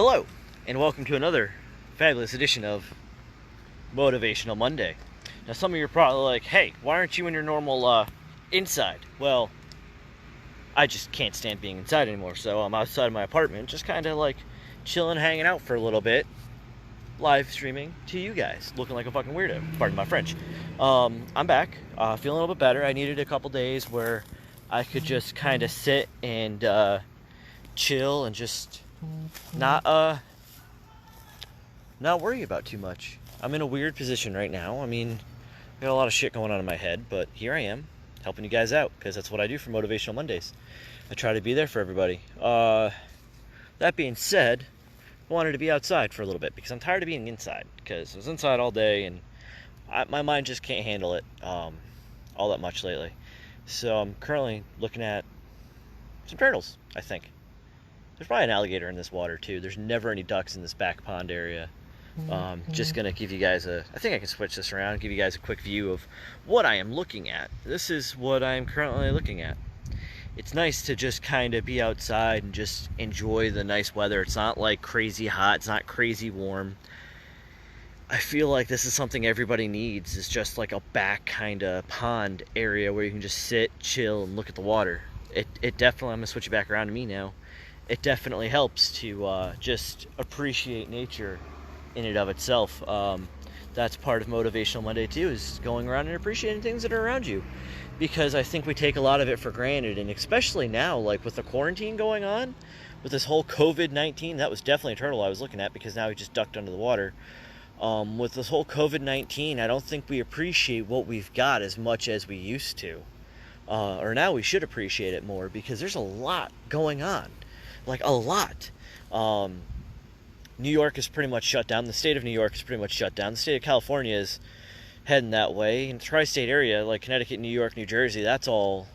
Hello, and welcome to another fabulous edition of Motivational Monday. Now, some of you are probably like, hey, why aren't you in your normal inside? Well, I just can't stand being inside anymore, so I'm outside of my apartment, just kind of like chilling, hanging out for a little bit, live streaming to you guys, looking like a fucking weirdo, pardon my French. I'm back, feeling a little bit better. I needed a couple days where I could just kind of sit and chill and just not worry about too much. I'm in a weird position right now. I mean, I got a lot of shit going on in my head, but here I am, helping you guys out, because that's what I do for Motivational Mondays. I try to be there for everybody. That being said, I wanted to be outside for a little bit, because I'm tired of being inside, because I was inside all day, and my mind just can't handle it all that much lately. So I'm currently looking at some turtles, I think. There's probably an alligator in this water too. There's never any ducks in this back pond area. Just gonna give you guys I think I can switch this around and give you guys a quick view of what I am looking at. This is what I'm currently looking at. It's nice to just kind of be outside and just enjoy the nice weather. It's not like crazy hot, it's not crazy warm. I feel like this is something everybody needs. It's just like a back kind of pond area where you can just sit, chill, and look at the water. It definitely, I'm gonna switch it back around to me now. It definitely helps to just appreciate nature in and of itself. That's part of Motivational Monday too, is going around and appreciating things that are around you, because I think we take a lot of it for granted, and especially now, like with the quarantine going on, with this whole COVID-19, that was definitely a turtle I was looking at, because now he just ducked under the water. With this whole COVID-19, I don't think we appreciate what we've got as much as we used to. Or now we should appreciate it more, because there's a lot going on. Like a lot. New York is pretty much shut down. The state of New York is pretty much shut down. The state of California is heading that way. In the tri-state area, like Connecticut, New York, New Jersey, that's all,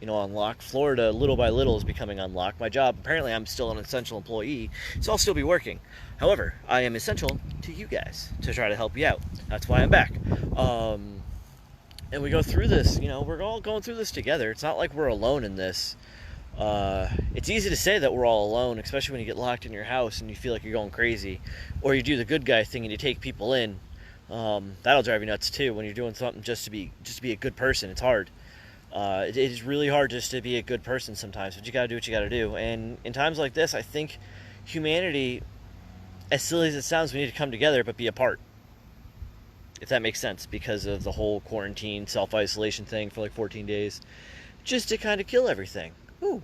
on lock. Florida, little by little, is becoming unlocked. My job, apparently I'm still an essential employee, so I'll still be working. However, I am essential to you guys to try to help you out. That's why I'm back. And we go through this, we're all going through this together. It's not like we're alone in this. It's easy to say that we're all alone, especially when you get locked in your house and you feel like you're going crazy, or you do the good guy thing and you take people in. That'll drive you nuts too, when you're doing something just to be a good person. It's hard. It is really hard just to be a good person sometimes, but you gotta do what you gotta do. And in times like this, I think humanity, as silly as it sounds, we need to come together but be apart, if that makes sense, because of the whole quarantine, self-isolation thing for like 14 days, just to kind of kill everything. Ooh,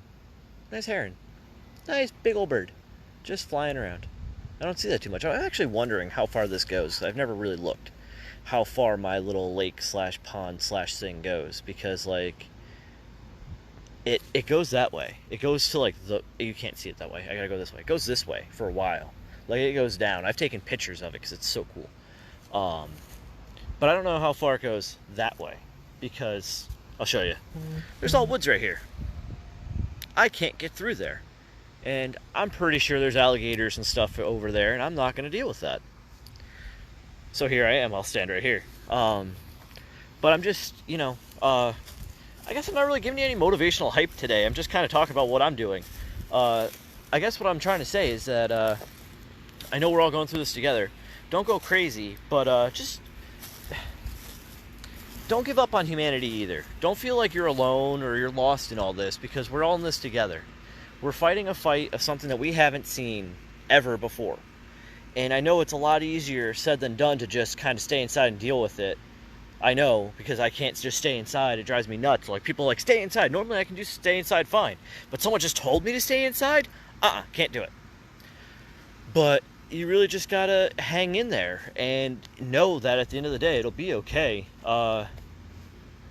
nice heron. Nice big old bird. Just flying around. I don't see that too much. I'm actually wondering how far this goes. I've never really looked how far my little lake / pond / thing goes, because like it goes that way. It goes to like you can't see it that way. I gotta go this way. It goes this way for a while. Like it goes down. I've taken pictures of it because it's so cool. But I don't know how far it goes that way, because I'll show you. There's all woods right here. I can't get through there, and I'm pretty sure there's alligators and stuff over there, and I'm not going to deal with that. So here I am. I'll stand right here. But I'm just, I guess I'm not really giving you any motivational hype today. I'm just kind of talking about what I'm doing. I guess what I'm trying to say is that I know we're all going through this together. Don't go crazy, but just don't give up on humanity either. Don't feel like you're alone or you're lost in all this, because we're all in this together. We're fighting a fight of something that we haven't seen ever before. And I know it's a lot easier said than done to just kind of stay inside and deal with it. I know, because I can't just stay inside. It drives me nuts. Like, people are like, stay inside. Normally I can just stay inside fine. But someone just told me to stay inside? Can't do it. But you really just gotta hang in there and know that at the end of the day, it'll be okay.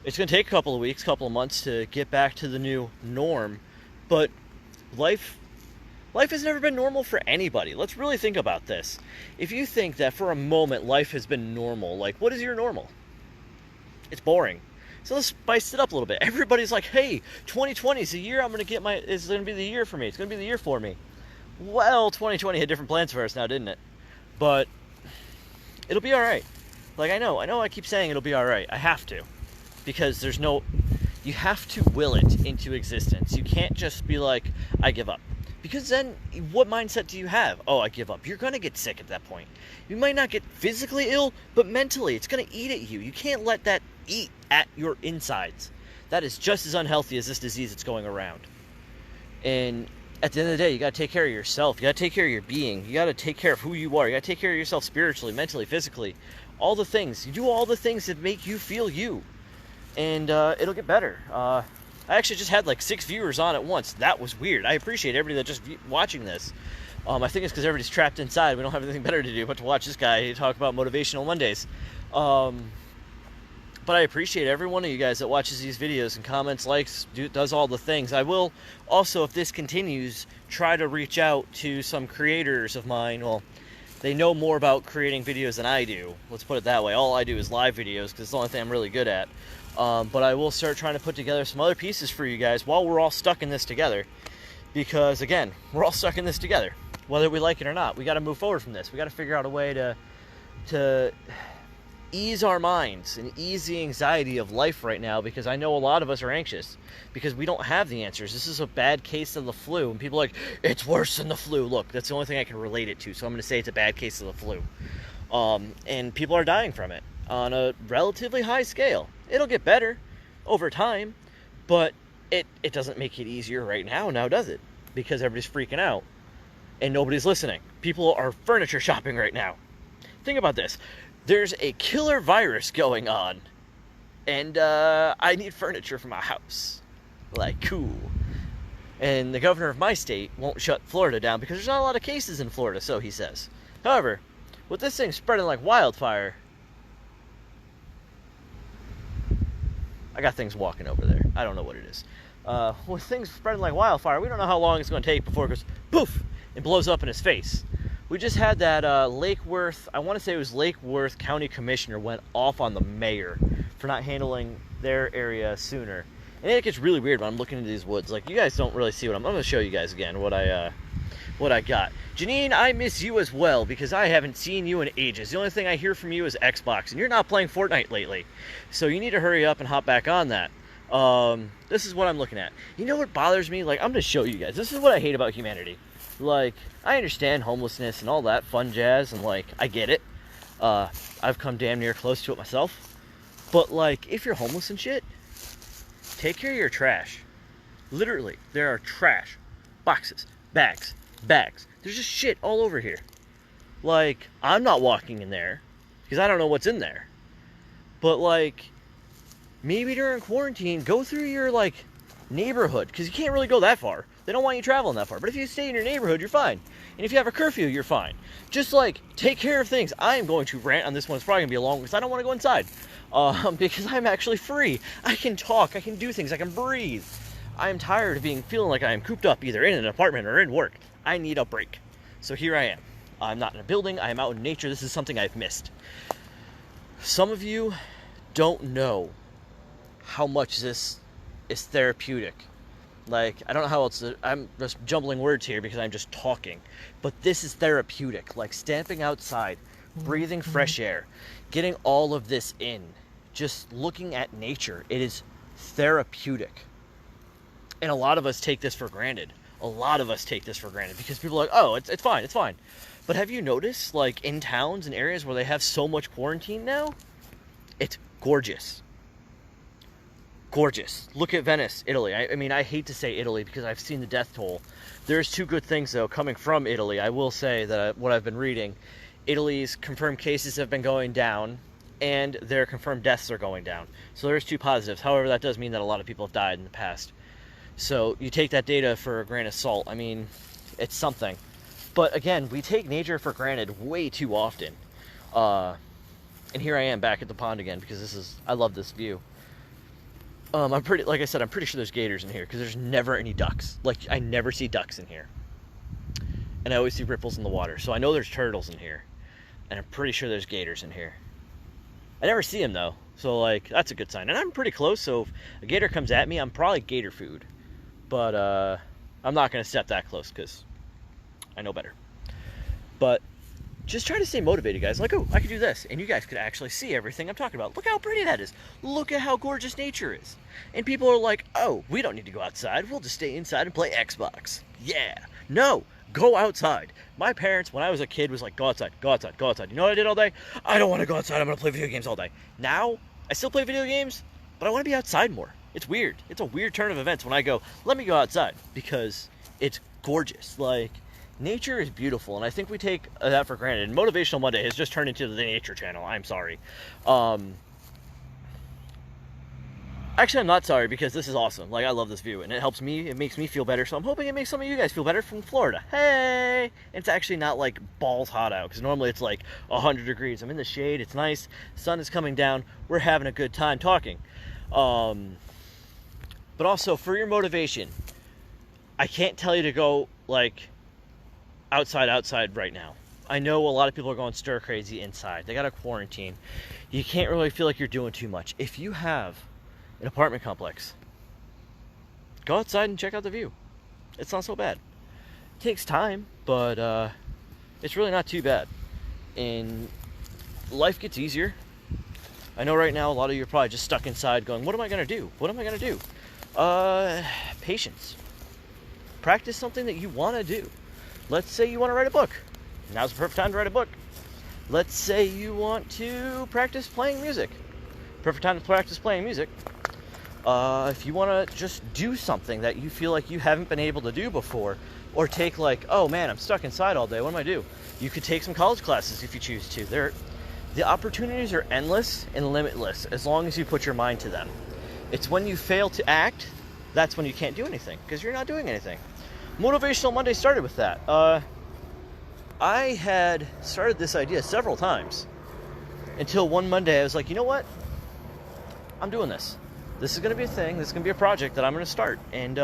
It's gonna take a couple of weeks, couple of months to get back to the new norm, but life has never been normal for anybody. Let's really think about this. If you think that for a moment life has been normal, like, what is your normal? It's boring. So let's spice it up a little bit. Everybody's like, hey, 2020 is the year it's gonna be the year for me. It's gonna be the year for me. Well, 2020 had different plans for us now, didn't it? But it'll be all right. Like, I know I keep saying it'll be all right. I have to, because you have to will it into existence. You can't just be like, I give up. Because then, what mindset do you have? Oh, I give up. You're going to get sick at that point. You might not get physically ill, but mentally, it's going to eat at you. You can't let that eat at your insides. That is just as unhealthy as this disease that's going around. And at the end of the day, you got to take care of yourself. You got to take care of your being. You got to take care of who you are. You got to take care of yourself spiritually, mentally, physically. All the things. You do all the things that make you feel you. And it'll get better. I actually just had like 6 viewers on at once. That was weird. I appreciate everybody that just watching this. I think it's because everybody's trapped inside. We don't have anything better to do but to watch this guy talk about Motivational Mondays. But I appreciate every one of you guys that watches these videos and comments, likes, does all the things. I will also, if this continues, try to reach out to some creators of mine. Well, they know more about creating videos than I do. Let's put it that way. All I do is live videos because it's the only thing I'm really good at. But I will start trying to put together some other pieces for you guys while we're all stuck in this together. Because, again, we're all stuck in this together. Whether we like it or not, we got to move forward from this. We got to figure out a way to ease our minds and ease the anxiety of life right now, because I know a lot of us are anxious because we don't have the answers. This is a bad case of the flu, and people are like, it's worse than the flu. Look, that's the only thing I can relate it to, so I'm going to say it's a bad case of the flu. And people are dying from it on a relatively high scale. It'll get better over time, but it doesn't make it easier right now does it? Because everybody's freaking out and nobody's listening. People are furniture shopping right now. Think about this. There's a killer virus going on, and I need furniture for my house. Like, cool. And the governor of my state won't shut Florida down because there's not a lot of cases in Florida, so he says. However, with this thing spreading like wildfire, I got things walking over there. I don't know what it is. With things spreading like wildfire, we don't know how long it's going to take before it goes poof and blows up in his face. We just had that Lake Worth, I want to say it was Lake Worth County Commissioner went off on the mayor for not handling their area sooner. And it gets really weird when I'm looking into these woods. Like, you guys don't really see what I'm going to show you guys again what I got. Janine, I miss you as well because I haven't seen you in ages. The only thing I hear from you is Xbox, and you're not playing Fortnite lately. So you need to hurry up and hop back on that. This is what I'm looking at. You know what bothers me? Like, I'm going to show you guys. This is what I hate about humanity. Like, I understand homelessness and all that fun jazz, and, like, I get it. I've come damn near close to it myself. But, like, if you're homeless and shit, take care of your trash. Literally, there are trash. Boxes. Bags. There's just shit all over here. Like, I'm not walking in there because I don't know what's in there. But, like, maybe during quarantine, go through your, like, neighborhood, because you can't really go that far. They don't want you traveling that far. But if you stay in your neighborhood, you're fine. And if you have a curfew, you're fine. Just, like, take care of things. I am going to rant on this one. It's probably going to be a long one because I don't want to go inside. Because I'm actually free. I can talk. I can do things. I can breathe. I am tired of feeling like I am cooped up either in an apartment or in work. I need a break. So here I am. I'm not in a building. I am out in nature. This is something I've missed. Some of you don't know how much this is therapeutic. Like, I don't know how else I'm just jumbling words here because I'm just talking. But this is therapeutic. Like, stamping outside, breathing fresh air, getting all of this in, just looking at nature. It is therapeutic. And a lot of us take this for granted. Because people are like, oh, it's fine. But have you noticed, like, in towns and areas where they have so much quarantine now, it's gorgeous. Look at Venice, Italy. I mean, I hate to say Italy because I've seen the death toll. There's two good things, though, coming from Italy. I will say that what I've been reading, Italy's confirmed cases have been going down, and their confirmed deaths are going down. So there's two positives. However, that does mean that a lot of people have died in the past. So you take that data for a grain of salt. I mean, it's something. But again, we take nature for granted way too often. And here I am back at the pond again because I love this view. Like I said, I'm pretty sure there's gators in here because there's never any ducks. Like, I never see ducks in here. And I always see ripples in the water. So I know there's turtles in here. And I'm pretty sure there's gators in here. I never see them, though. So, like, that's a good sign. And I'm pretty close, so if a gator comes at me, I'm probably gator food. But I'm not going to step that close because I know better. But just try to stay motivated, guys. Like, oh, I could do this. And you guys could actually see everything I'm talking about. Look how pretty that is. Look at how gorgeous nature is. And people are like, oh, we don't need to go outside. We'll just stay inside and play Xbox. Yeah. No, go outside. My parents, when I was a kid, was like, go outside, go outside, go outside. You know what I did all day? I don't want to go outside. I'm going to play video games all day. Now, I still play video games, but I want to be outside more. It's weird. It's a weird turn of events when I go, let me go outside, because it's gorgeous. Like, nature is beautiful, and I think we take that for granted. And Motivational Monday has just turned into the nature channel. I'm sorry. Actually, I'm not sorry, because this is awesome. Like, I love this view, and it helps me. It makes me feel better, so I'm hoping it makes some of you guys feel better from Florida. Hey! It's actually not, like, balls hot out, because normally it's, like, 100 degrees. I'm in the shade. It's nice. Sun is coming down. We're having a good time talking. But also, for your motivation, I can't tell you to go, like, outside right now. I know a lot of people are going stir crazy inside. They got to quarantine. You can't really feel like you're doing too much. If you have an apartment complex, go outside and check out the view. It's not so bad. It takes time, but it's really not too bad. And life gets easier. I know right now a lot of you are probably just stuck inside going, what am I going to do? What am I going to do? Patience. Practice something that you want to do. Let's say you want to write a book. Now's the perfect time to write a book. Let's say you want to practice playing music. Perfect time to practice playing music. If you want to just do something that you feel like you haven't been able to do before, or take like, oh man, I'm stuck inside all day, what am I do? You could take some college classes if you choose to. The opportunities are endless and limitless as long as you put your mind to them. It's when you fail to act, that's when you can't do anything, because you're not doing anything. Motivational Monday started with that. I had started this idea several times until one Monday I was like, you know what? I'm doing this. This is going to be a thing. This is going to be a project that I'm going to start. And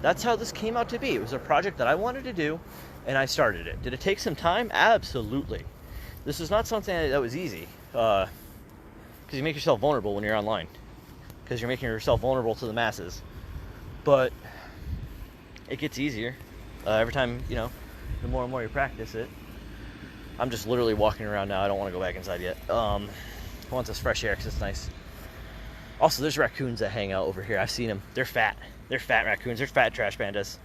that's how this came out to be. It was a project that I wanted to do, and I started it. Did it take some time? Absolutely. This is not something that was easy, because you make yourself vulnerable when you're online, because you're making yourself vulnerable to the masses. But it gets easier every time, you know, the more and more you practice it. I'm just literally walking around now. I don't want to go back inside yet. I want this fresh air because it's nice. Also, there's raccoons that hang out over here. I've seen them. They're fat. They're fat raccoons. They're fat trash pandas.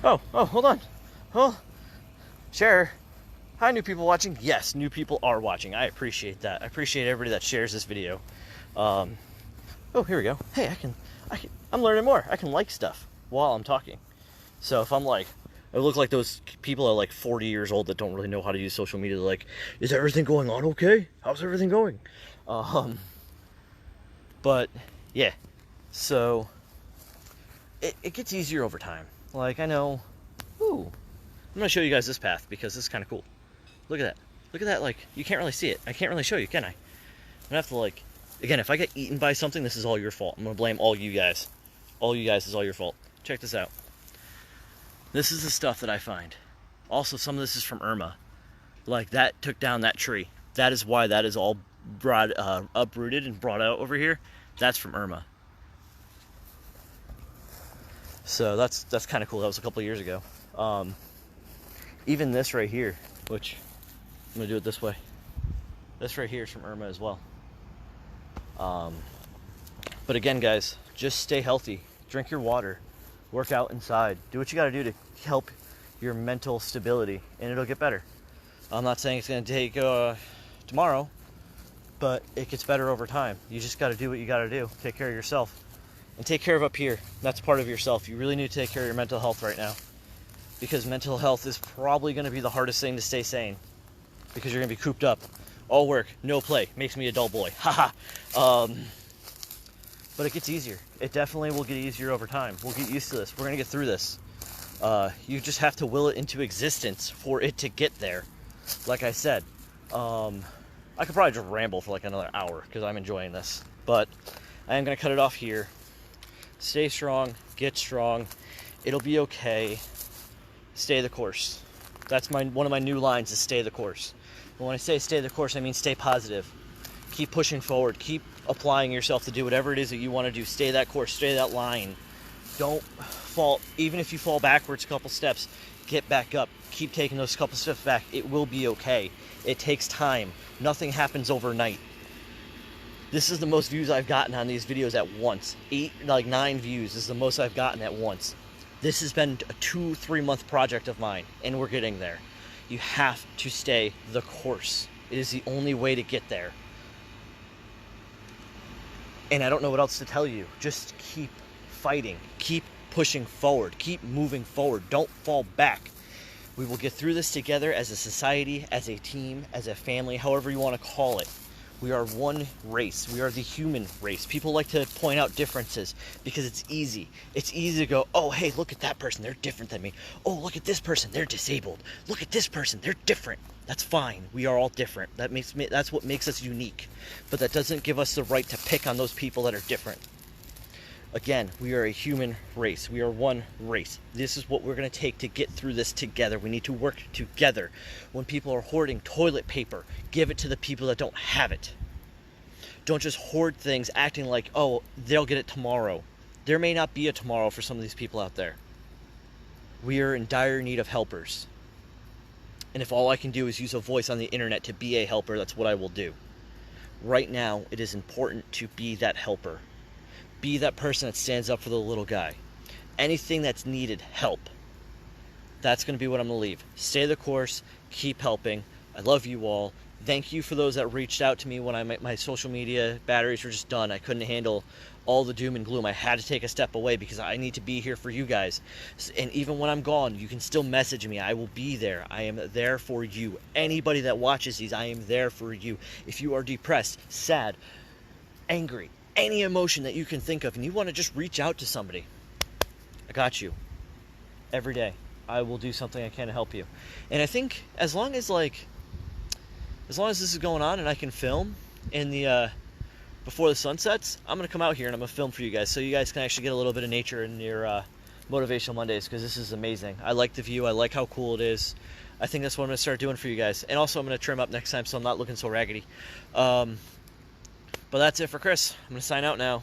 Oh, hold on. Oh, share. Hi, new people watching. Yes, new people are watching. I appreciate that. I appreciate everybody that shares this video. Oh, here we go. Hey, I'm learning more. I can like stuff while I'm talking. So if I'm like, I look like those people are like 40 years old that don't really know how to use social media. They're like, is everything going on okay? How's everything going? But yeah, so it gets easier over time. Like, I know, I'm gonna show you guys this path because this is kind of cool. Look at that. Like, you can't really see it. I can't really show you, can I? I'm gonna have to, like, again, if I get eaten by something, this is all your fault. I'm gonna blame all you guys. All you guys is all your fault. Check this out. This is the stuff that I find. Also, some of this is from Irma. Like, that took down that tree. That is why that is all uprooted and brought out over here. That's from Irma. So that's kind of cool. That was a couple of years ago. Even this right here, which I'm gonna do it this way. This right here is from Irma as well. But again, guys, just stay healthy. Drink your water. Work out inside. Do what you got to do to help your mental stability, and it'll get better. I'm not saying it's going to take tomorrow, but it gets better over time. You just got to do what you got to do. Take care of yourself. And take care of up here. That's part of yourself. You really need to take care of your mental health right now, because mental health is probably going to be the hardest thing to stay sane, because you're going to be cooped up. All work, no play. Makes me a dull boy. Haha. But it gets easier. It definitely will get easier over time. We'll get used to this. We're going to get through this. You just have to will it into existence for it to get there. Like I said, I could probably just ramble for like another hour because I'm enjoying this. But I am going to cut it off here. Stay strong. Get strong. It'll be okay. Stay the course. That's one of my new lines is stay the course. But when I say stay the course, I mean stay positive. Keep pushing forward. Keep applying yourself to do whatever it is that you want to do. Stay that course. Stay that line. Don't fall. Even if you fall backwards a couple steps, get back up. Keep taking those couple steps back. It will be okay. It takes time. Nothing happens overnight. This is the most views I've gotten on these videos at once. 9 views is the most I've gotten at once. This has been a 2-3 month project of mine, and we're getting there. You have to stay the course. It is the only way to get there. And I don't know what else to tell you. Just keep fighting. Keep pushing forward. Keep moving forward. Don't fall back. We will get through this together as a society, as a team, as a family, however you want to call it. We are one race. We are the human race. People like to point out differences because it's easy. It's easy to go, oh, hey, look at that person. They're different than me. Oh, look at this person. They're disabled. Look at this person. They're different. That's fine. We are all different. That's what makes us unique. But that doesn't give us the right to pick on those people that are different. Again, we are a human race. We are one race. This is what we're going to take to get through this together. We need to work together. When people are hoarding toilet paper, give it to the people that don't have it. Don't just hoard things acting like, oh, they'll get it tomorrow. There may not be a tomorrow for some of these people out there. We are in dire need of helpers. And if all I can do is use a voice on the internet to be a helper, that's what I will do. Right now, it is important to be that helper. Be that person that stands up for the little guy. Anything that's needed, help. That's going to be what I'm going to leave. Stay the course. Keep helping. I love you all. Thank you for those that reached out to me when my social media batteries were just done. I couldn't handle all the doom and gloom. I had to take a step away because I need to be here for you guys. And even when I'm gone, you can still message me. I will be there. I am there for you. Anybody that watches these, I am there for you. If you are depressed, sad, angry, any emotion that you can think of, and you want to just reach out to somebody, I got you. Every day, I will do something I can to help you. And I think as long as this is going on and I can film in the before the sun sets, I'm gonna come out here and I'm gonna film for you guys, so you guys can actually get a little bit of nature in your Motivational Mondays, because this is amazing. I like the view. I like how cool it is. I think that's what I'm gonna start doing for you guys. And also, I'm gonna trim up next time so I'm not looking so raggedy. But that's it for Chris. I'm going to sign out now.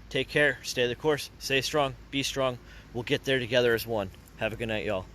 Take care. Stay the course. Stay strong. Be strong. We'll get there together as one. Have a good night, y'all.